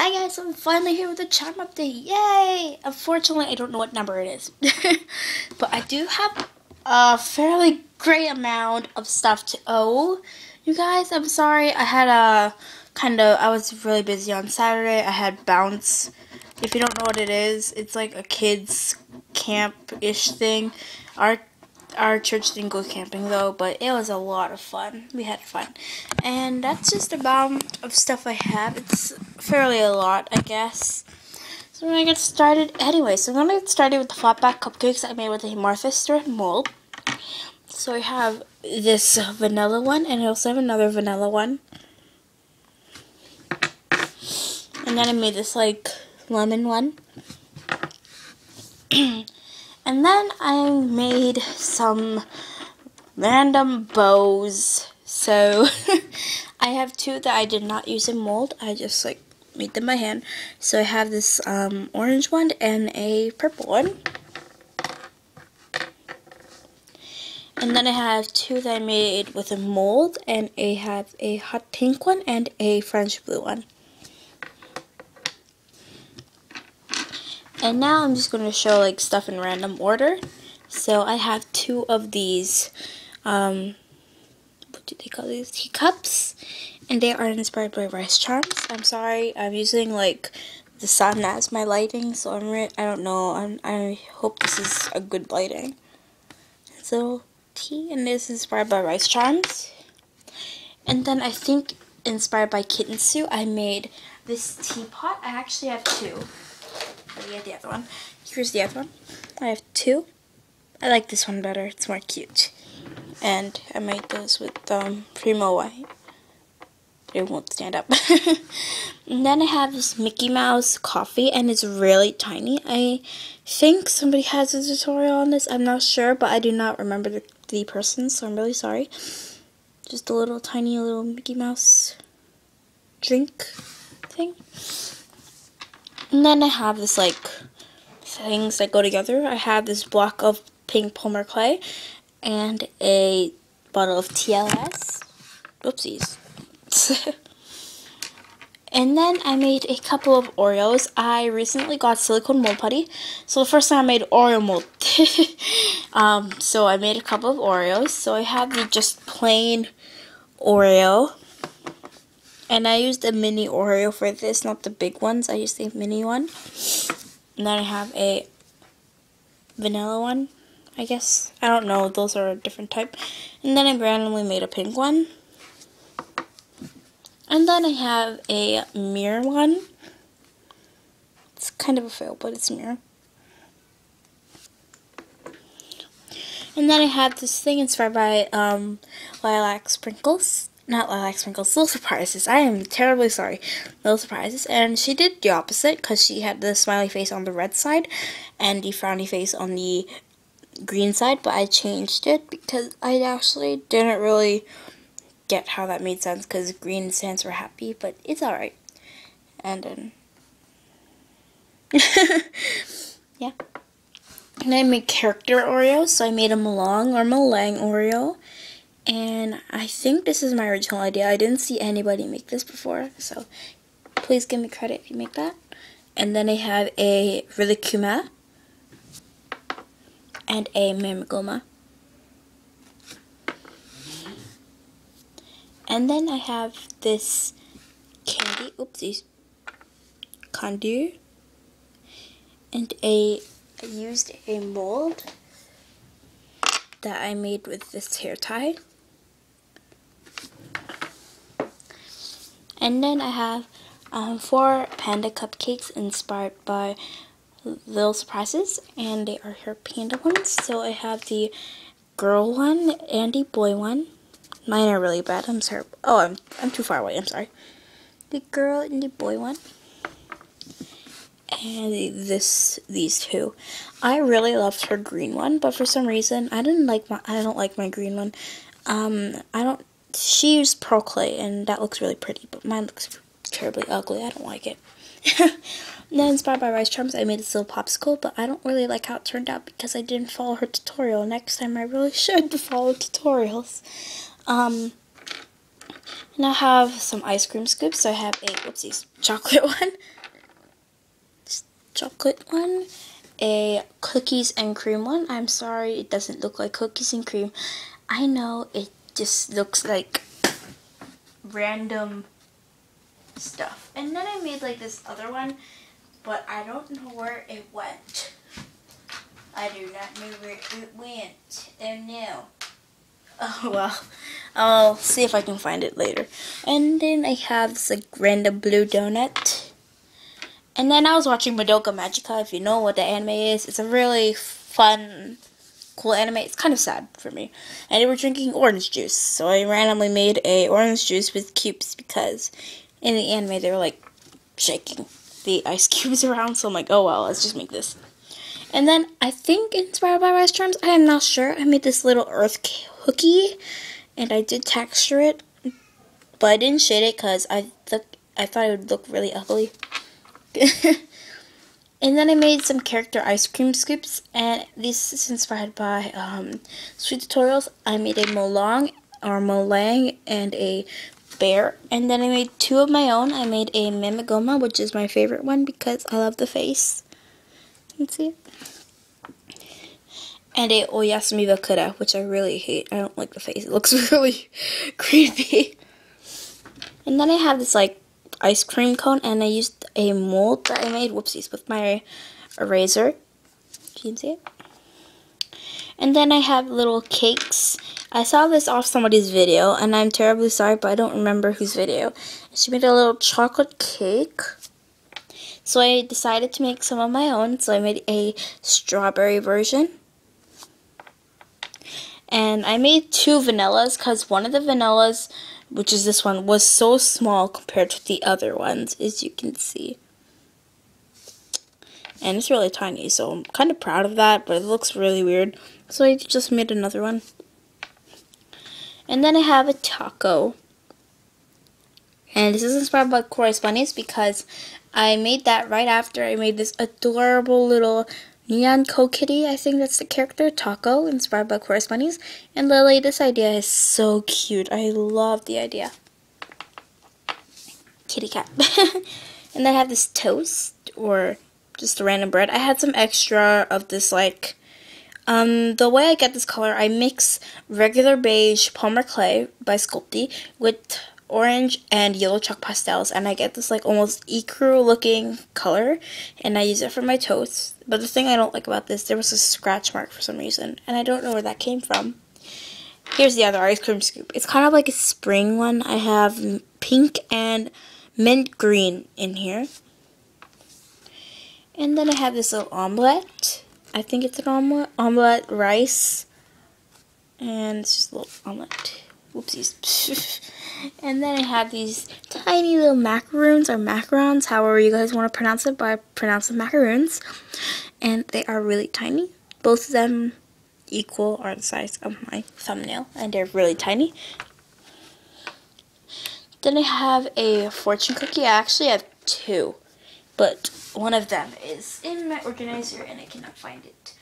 Hi guys, I'm finally here with a charm update. Yay! Unfortunately, I don't know what number it is. But I do have a fairly great amount of stuff to owe. You guys, I'm sorry. I was really busy on Saturday. I had Bounce. If you don't know what it is, it's like a kids camp-ish thing. Our church didn't go camping though, but it was a lot of fun. We had fun. And that's just the amount of stuff I have. It's fairly a lot, I guess. So we're gonna get started anyway. So I'm gonna get started with the flatback cupcakes I made with a Martha Stewart mold. So I have this vanilla one, and I also have another vanilla one. And then I made this like lemon one. And then I made some random bows. So I have two that I did not use in mold. I just like made them by hand. So I have this orange one and a purple one. And then I have two that I made with a mold, and I have a hot pink one and a French blue one. And now I'm just going to show like stuff in random order. So I have two of these, what do they call these? Teacups. And they are inspired by rice charms. I'm sorry, I'm using like the sun as my lighting, so I don't know. I hope this is a good lighting. So tea, and this is inspired by rice charms. And then I think inspired by Kitten Suit, I made this teapot. I actually have two. Yeah, the other one. Here's the other one. I have two. I like this one better. It's more cute. And I made those with Primo White. It won't stand up. And then I have this Mickey Mouse coffee, and it's really tiny. I think somebody has a tutorial on this. I'm not sure, but I do not remember the person, so I'm really sorry. Just a little tiny little Mickey Mouse drink thing. And then I have this like things that go together. I have this block of pink polymer clay and a bottle of TLS. Oopsies. And then I made a couple of Oreos. I recently got silicone mold putty, so the first time I made Oreo mold. So I made a couple of Oreos. So I have the just plain Oreo. And I used a mini Oreo for this, not the big ones. I used a mini one. And then I have a vanilla one, I guess. I don't know. Those are a different type. And then I randomly made a pink one. And then I have a mirror one. It's kind of a fail, but it's a mirror. And then I have this thing inspired by lilac sprinkles. Not lilac sprinkles, Little Surprises. I am terribly sorry. Little Surprises. And she did the opposite, because she had the smiley face on the red side and the frowny face on the green side. But I changed it because I actually didn't really get how that made sense, because green stands for happy. But it's alright. And then yeah. And I made character Oreos. So I made a Malong or Malang Oreo. And I think this is my original idea. I didn't see anybody make this before, so please give me credit if you make that. And then I have a Rilakkuma and a Mamagoma. And then I have this candy, oopsies, Condu, and I used a mold that I made with this hair tie. And then I have 4 panda cupcakes inspired by Little Surprises, and they are her panda ones. So I have the girl one and the boy one. Mine are really bad. I'm sorry. Oh, I'm too far away. I'm sorry. The girl and the boy one, and these two. I really loved her green one, but for some reason I don't like my green one. She used pearl clay, and that looks really pretty, but mine looks terribly ugly. I don't like it. And then inspired by rice charms, I made this little popsicle, but I don't really like how it turned out because I didn't follow her tutorial. Next time I really should follow tutorials. And I have some ice cream scoops. So I have a, whoopsies, chocolate one. Chocolate one. A cookies and cream one. I'm sorry, it doesn't look like cookies and cream. I know, it just looks like random stuff. And then I made like this other one, but I don't know where it went. I do not know where it went. Oh no. Oh well, I'll see if I can find it later. And then I have this like random blue donut. And then I was watching Madoka Magica, if you know what the anime is. It's a really fun, cool anime. It's kind of sad for me. And they were drinking orange juice. So I randomly made a orange juice with cubes because in the anime they were like shaking the ice cubes around. So I'm like, oh well, let's just make this. And then I think inspired by Rice Charms, I am not sure. I made this little earth cookie and I did texture it. But I didn't shade it because I thought it would look really ugly. And then I made some character ice cream scoops, and this is inspired by Sweet Tutorials. I made a Molang and a bear, and then I made two of my own. I made a Mamagoma, which is my favorite one because I love the face. You can see it. And a Oyasumi Bakura, which I really hate. I don't like the face. It looks really creepy. And then I have this like ice cream cone, and I used a mold that I made, whoopsies, with my eraser. You can see it. And then I have little cakes. I saw this off somebody's video, and I'm terribly sorry, but I don't remember whose video. She made a little chocolate cake. So I decided to make some of my own, so I made a strawberry version. And I made two vanillas, because one of the vanillas, which is this one, was so small compared to the other ones, as you can see. And it's really tiny, so I'm kind of proud of that, but it looks really weird. So I just made another one. And then I have a taco. And this is inspired by Chorus Bunnies because I made that right after I made this adorable little Neon Kitty, I think that's the character, Taco, inspired by Chorus Bunnies. And Lily, this idea is so cute. I love the idea. Kitty cat. And then I have this toast, or just a random bread. I had some extra of this, like, the way I get this color, I mix regular beige Palmer Clay by Sculpey with orange and yellow chalk pastels, and I get this like almost ecru looking color, and I use it for my toast. But the thing I don't like about this, there was a scratch mark for some reason, and I don't know where that came from. Here's the other ice cream scoop. It's kind of like a spring one. I have pink and mint green in here. And then I have this little omelette. I think it's an omelette rice, and it's just a little omelette. Whoopsies. And then I have these tiny little macaroons, or macarons, however you guys want to pronounce it, but I pronounce them macaroons. And they are really tiny. Both of them equal are the size of my thumbnail, and they're really tiny. Then I have a fortune cookie. I actually have two, but one of them is in my organizer and I cannot find it.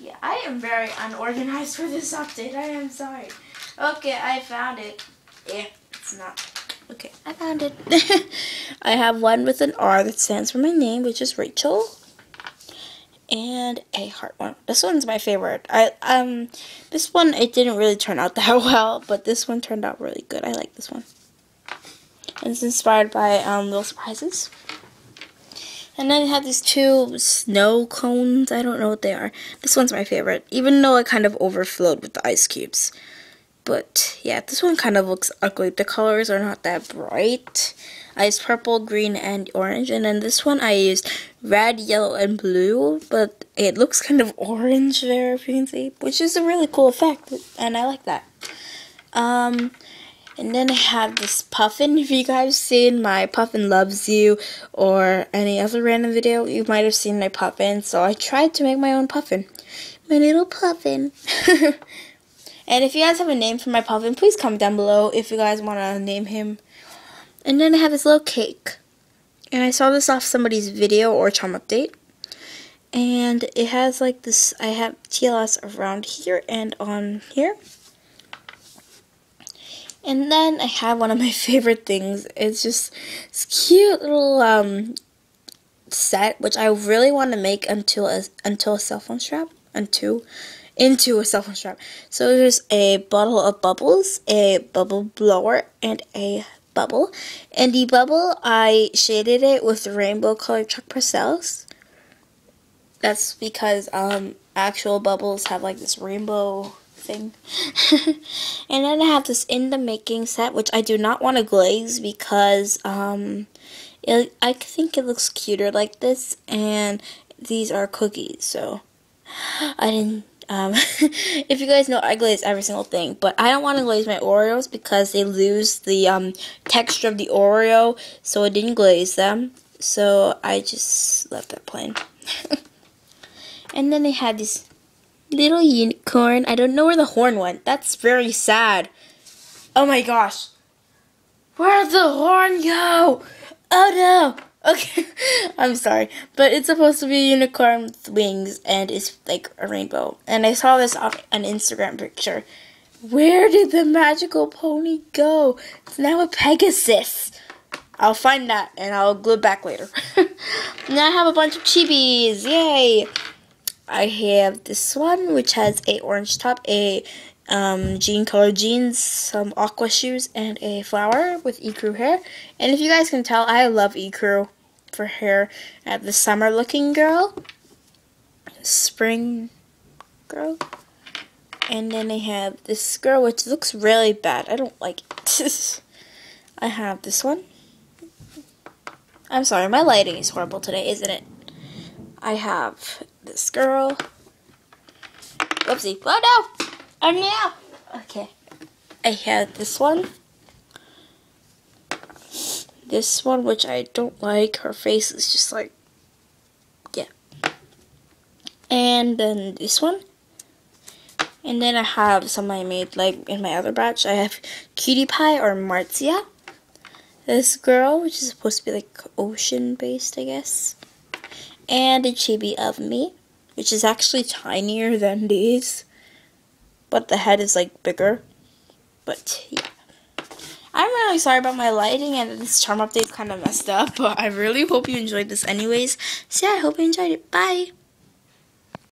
Yeah, I am very unorganized for this update. I am sorry. Okay, I found it. Yeah, it's not. Okay, I found it. I have one with an R that stands for my name, which is Rachel. And a heart one. This one's my favorite. This one, it didn't really turn out that well, but this one turned out really good. I like this one. And it's inspired by Little Surprises. And then I have these two snow cones. I don't know what they are. This one's my favorite, even though it kind of overflowed with the ice cubes. But yeah, this one kind of looks ugly. The colors are not that bright. I used purple, green, and orange. And then this one I used red, yellow, and blue. But it looks kind of orange there, if you can see. Which is a really cool effect. And I like that. And then I have this puffin. If you guys seen my Puffin Loves You or any other random video, you might have seen my puffin. So I tried to make my own puffin. My little puffin. And if you guys have a name for my puffin, please comment down below if you guys want to name him. And then I have this little cake. And I saw this off somebody's video or charm update. And it has like this, I have TLS around here and on here. And then I have one of my favorite things. It's just this cute little set, which I really want to make into a cell phone strap, into a cell phone strap. So there's a bottle of bubbles, a bubble blower, and a bubble. And the bubble, I shaded it with rainbow colored chalk pastels. That's because actual bubbles have like this rainbow thing. And then I have this in the making set, which I do not want to glaze because I think it looks cuter like this, and these are cookies, so I didn't if you guys know, I glaze every single thing, but I don't want to glaze my Oreos because they lose the texture of the Oreo, so I didn't glaze them, so I just left that plain. And then they had this little unicorn. I don't know where the horn went. That's very sad. Oh my gosh. Where'd the horn go? Oh no. Okay. I'm sorry. But it's supposed to be a unicorn with wings and it's like a rainbow. And I saw this off an Instagram picture. Where did the magical pony go? It's now a Pegasus. I'll find that and I'll glue it back later. Now I have a bunch of chibis. Yay. I have this one, which has a orange top, a jean colored jeans, some aqua shoes, and a flower with ecru hair. And if you guys can tell, I love ecru for hair. I have the summer looking girl, spring girl, and then I have this girl, which looks really bad. I don't like it. I have this one. I'm sorry, my lighting is horrible today, isn't it? I have this girl. Whoopsie. Oh no! Oh no! Okay. I have this one. This one, which I don't like. Her face is just like, yeah. And then this one. And then I have some I made like in my other batch. I have Cutie Pie or Marzia. This girl, which is supposed to be like ocean based, I guess. And a chibi of me, which is actually tinier than these, but the head is like bigger. But yeah, I'm really sorry about my lighting and this charm update kind of messed up, but I really hope you enjoyed this anyways. So yeah, I hope you enjoyed it. Bye.